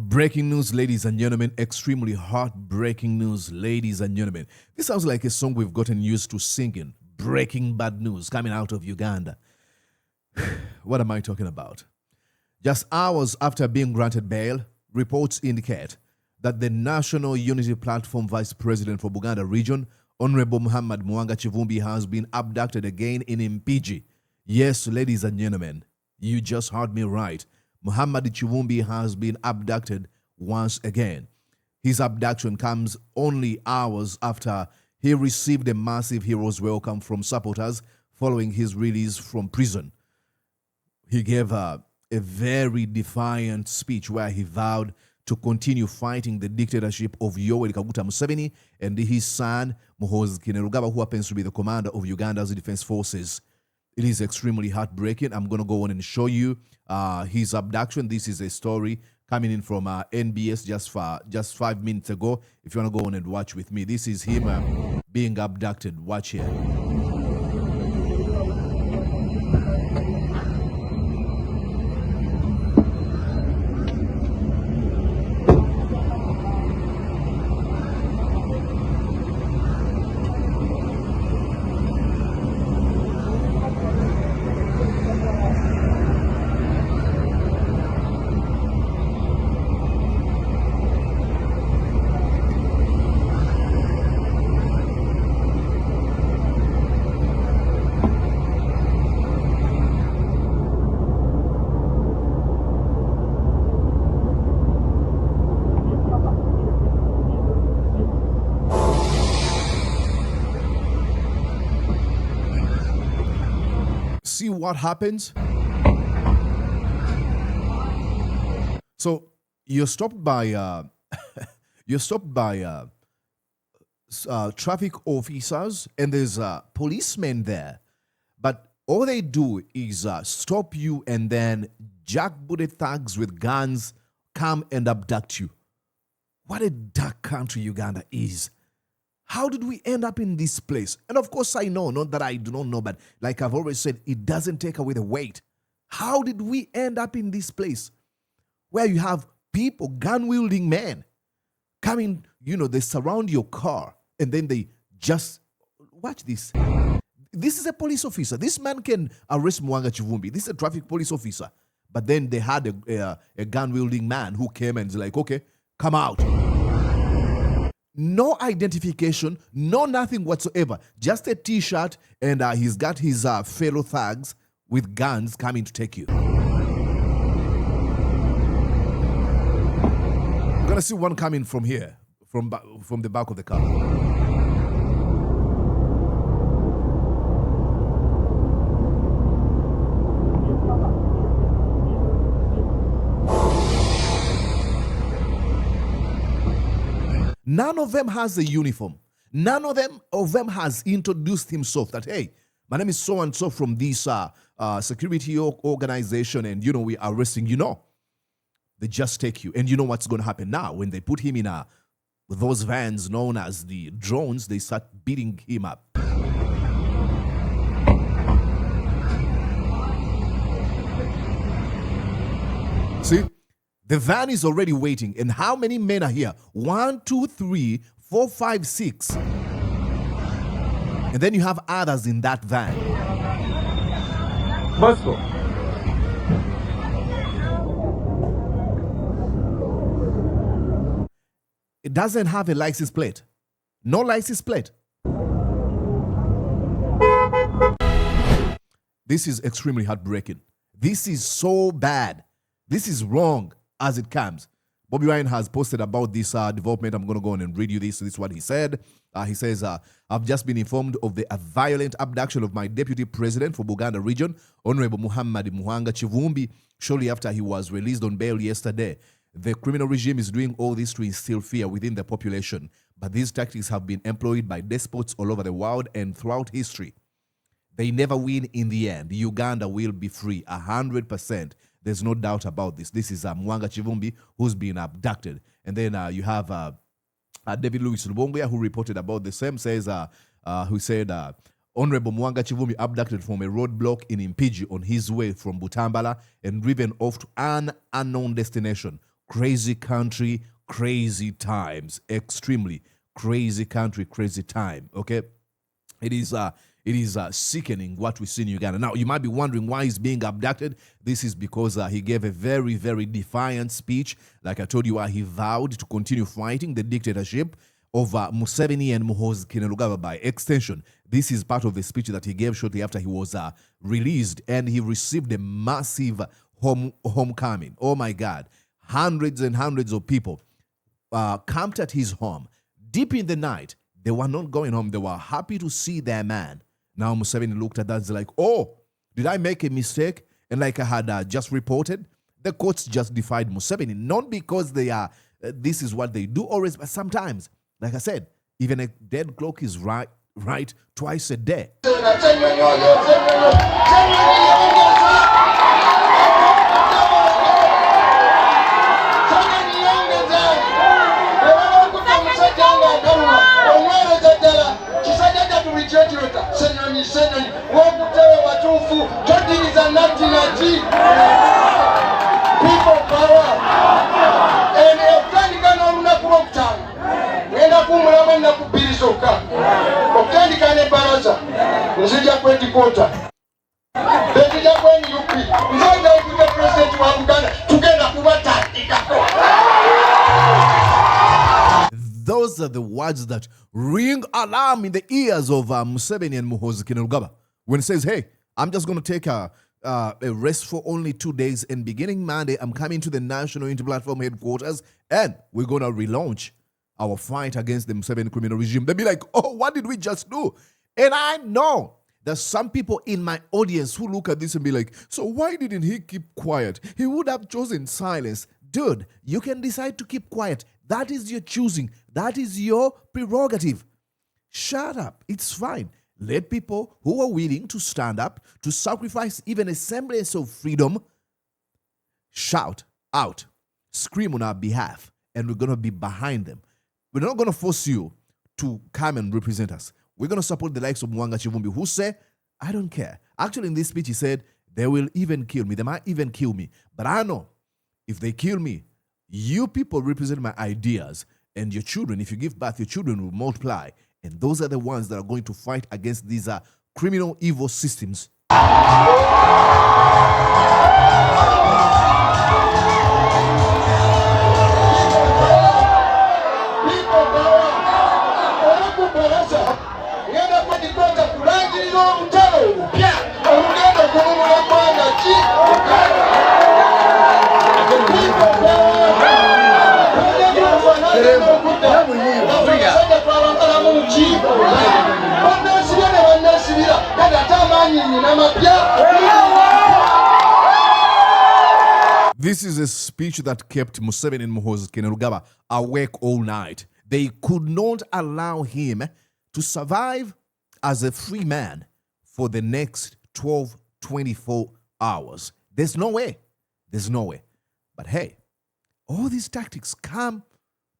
Breaking news, ladies and gentlemen. Extremely heartbreaking news, ladies and gentlemen. This sounds like a song we've gotten used to singing. Breaking bad news coming out of Uganda. What am I talking about? Just hours after being granted bail, reports indicate that the National Unity Platform Vice President for Buganda region, Honorable Muwanga Kivumbi, has been abducted again in Mpigi. Yes, ladies and gentlemen, you just heard me right. Muhammad Kivumbi has been abducted once again. His abduction comes only hours after he received a massive hero's welcome from supporters following his release from prison. He gave a very defiant speech where he vowed to continue fighting the dictatorship of Museveni and his son, Muhoozi Kainerugaba, who happens to be the commander of Uganda's defense forces. It is extremely heartbreaking. I'm going to go on and show you his abduction. This is a story coming in from NBS just 5 minutes ago. If you want to go on and watch with me, this is him being abducted. Watch here. See what happens? So you're stopped by traffic officers, and there's policemen there, but all they do is stop you, and then jackbooted thugs with guns come and abduct you. What a dark country Uganda is. How did we end up in this place? And of course, I know, not that I do not know, but like I've always said, it doesn't take away the weight. How did we end up in this place where you have people, gun-wielding men, coming, they surround your car, and then they just, watch this. This is a police officer. This man can arrest Muwanga Kivumbi. This is a traffic police officer. But then they had a gun-wielding man who came and is like, okay, come out. No identification, no nothing whatsoever. Just a T-shirt, and he's got his fellow thugs with guns coming to take you. I'm gonna see one coming from here, from the back of the car. None of them has a uniform. None of them has introduced himself that, hey, my name is so-and-so from this security organization, and, we are arresting you. No. They just take you. And you know what's going to happen now? When they put him in those vans known as the drones, they start beating him up. See? The van is already waiting. And how many men are here? 1, 2, 3, 4, 5, 6. And then you have others in that van. Bosco. It doesn't have a license plate. No license plate. This is extremely heartbreaking. This is so bad. This is wrong as it comes. Bobby Wine has posted about this development. I'm going to go on and read you this. This is what he said. He says, I've just been informed of the violent abduction of my deputy president for Buganda region, Honorable Muhammad Muwanga Kivumbi, shortly after he was released on bail yesterday. The criminal regime is doing all this to instill fear within the population, but these tactics have been employed by despots all over the world and throughout history. They never win in the end. Uganda will be free, 100%. There's no doubt about this. This is Muwanga Kivumbi, who's been abducted. And then you have David Louis Lubongoya, who reported about the same, who said, Honorable Muwanga Kivumbi abducted from a roadblock in Mpigi on his way from Butambala and driven off to an unknown destination. Crazy country, crazy times. Extremely crazy country, crazy time. Okay, it is sickening what we see in Uganda. Now, you might be wondering why he's being abducted. This is because he gave a very, very defiant speech. Like I told you, he vowed to continue fighting the dictatorship of Museveni and Muhoozi Kainerugaba by extension. This is part of the speech that he gave shortly after he was released, and he received a massive homecoming. Oh my God. Hundreds and hundreds of people camped at his home. Deep in the night, they were not going home. They were happy to see their man. Now Museveni looked at that and was like, oh, did I make a mistake? And like I had just reported, the courts just defied Museveni, not because they are, this is what they do always, but sometimes, like I said, even a dead clock is right twice a day. People power. And if those are the words that ring alarm in the ears of Museveni and Muhoozi Kainerugaba when it says, hey, I'm just going to take a rest for only 2 days, and beginning Monday, I'm coming to the National Unity Platform headquarters, and we're going to relaunch our fight against the Museveni criminal regime. They'll be like, oh, what did we just do? And I know there's some people in my audience who look at this and be like, so why didn't he keep quiet? He would have chosen silence. Dude, you can decide to keep quiet. That is your choosing. That is your prerogative. Shut up. It's fine. Let people who are willing to stand up, to sacrifice even a semblance of freedom, shout out, scream on our behalf, and we're going to be behind them. We're not going to force you to come and represent us. We're going to support the likes of Muwanga Kivumbi, who say, I don't care. Actually, in this speech, he said, they will even kill me. They might even kill me. But I know if they kill me, you people represent my ideas, and your children, if you give birth, your children will multiply. And those are the ones that are going to fight against these criminal evil systems. This is a speech that kept Museveni and Muhoozi Kainerugaba awake all night. They could not allow him to survive as a free man for the next 12, 24 hours. There's no way. There's no way. But hey, all these tactics come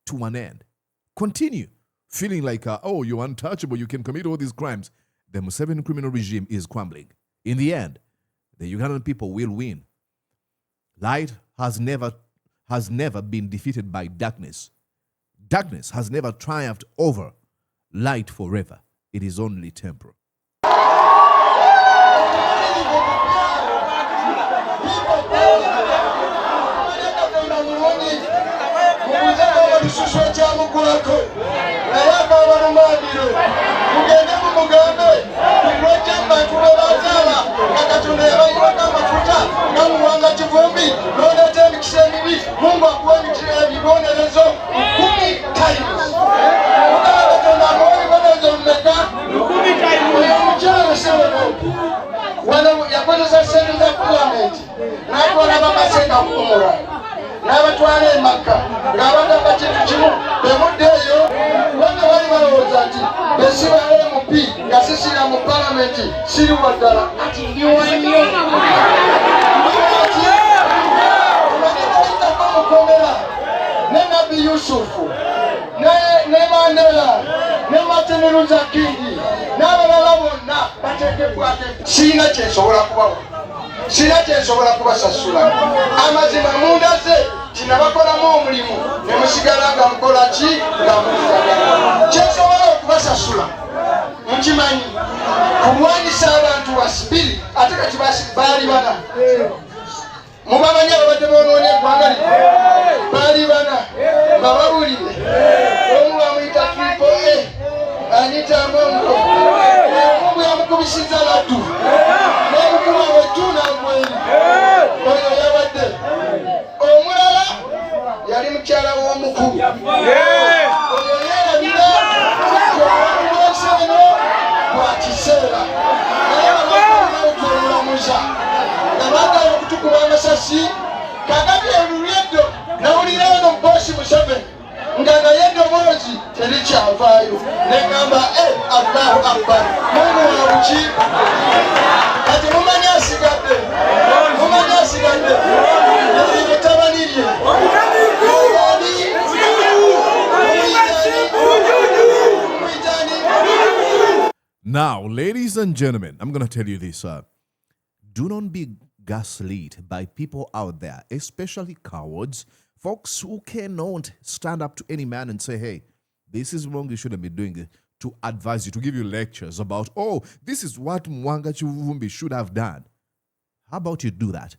to an end. Continue feeling like, oh, you're untouchable, you can commit all these crimes. The Museveni criminal regime is crumbling. In the end, the Ugandan people will win. Light has never been defeated by darkness. Darkness has never triumphed over light forever. It is only temporal. Muwanga Kivumbi, Mungu akuwe vibonerezo 10 times. Yakweza sente za parliament, nakola bamasenda kumura. N'abatwala emaka, ng'abagamba kintu kimu, bemuddeeyo, wano bali balowooza nti besiba NUP nga sisira mu parliament, siri waddala. Ati ndiwa nnyo. Ne Nabi Yusufu, ne Mandela, ne Martin Luther King, n'abalala bonna bateekeddwako. Sirina kyensobola kubawa, sirina kyensobola kubasasula. Amazima munda ze tinabakolamu omulimu ne musigala nga mukola ki nga muzagala kyensobola okubasasula nkimanyi kulwanyisa abantu wasibiri ate kati baali bana mubamanyi ababadde bonoonye eggwanga lino baali bana nga bawulire omu bamuyita triple A Anita Mongo omu yamukubisiza laddu n'omukuba wetu n'agweri oyo yabadde omulala yali mukyala w'omukulu oyo yeerabira olwenseno bwa kiseera naye babaokuomulamuza nga baagala okutukuba amasasi kakati olulweddo nawulira ono bosi Museveni nga naye eddoboozi terikyavaayo neŋŋamba Allahu Akbar Mungu wa bukiiko kati mumanyi asigadde etabani lye Now, ladies and gentlemen, I'm going to tell you this. Do not be gaslit by people out there, especially cowards, folks who cannot stand up to any man and say, hey, this is wrong, you shouldn't be doing it, to advise you, to give you lectures about, oh, this is what Muwanga Kivumbi should have done. How about you do that?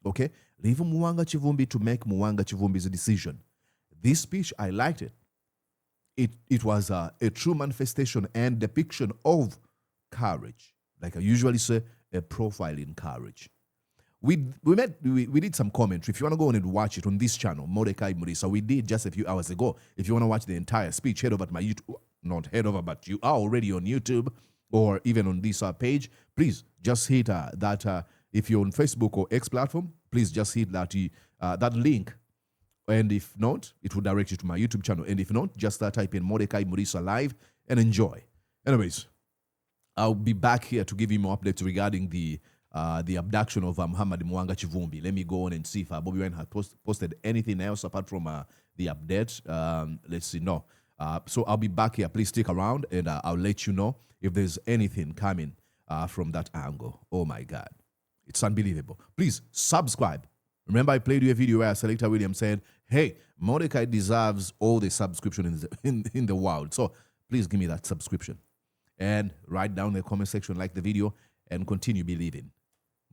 Okay? Leave Muwanga Kivumbi to make Muwanga Kivumbi's decision. This speech, I liked it. It was a true manifestation and depiction of courage. Like I usually say, a profile in courage. We did some commentary. If you want to go on and watch it on this channel, Mordecai Murisa, we did just a few hours ago. If you want to watch the entire speech, head over to my YouTube, not head over, but you are already on YouTube or even on this page. Please just hit that. If you're on Facebook or X platform, please just hit that link. And if not, it will direct you to my YouTube channel. And if not, just type in Mordecai Murisa Live and enjoy. Anyways, I'll be back here to give you more updates regarding the abduction of Muhammad Muwanga Kivumbi. Let me go on and see if Bobby Wine has posted anything else apart from the update. Let's see. No. So I'll be back here. Please stick around and I'll let you know if there's anything coming from that angle. Oh my God. It's unbelievable. Please subscribe. Remember, I played you a video where Selector William said, hey, Mordecai deserves all the subscription in the world. So please give me that subscription. And write down in the comment section, like the video, and continue believing.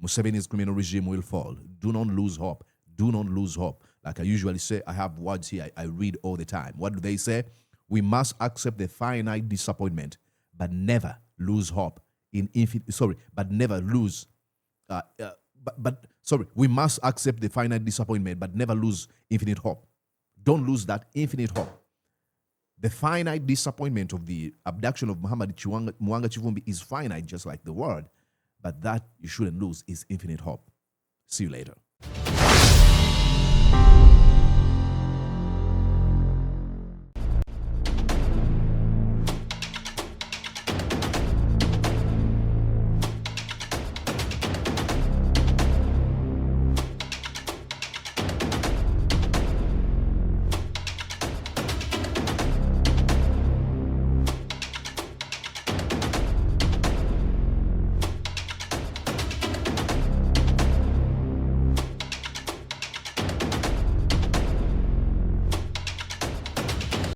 Museveni's criminal regime will fall. Do not lose hope. Do not lose hope. Like I usually say, I have words here I read all the time. What do they say? We must accept the finite disappointment, but never lose hope in infinite. Sorry, but never lose. We must accept the finite disappointment, but never lose infinite hope. Don't lose that infinite hope. The finite disappointment of the abduction of Muhammad Muwanga Kivumbi is finite, just like the word. But that you shouldn't lose is infinite hope. See you later.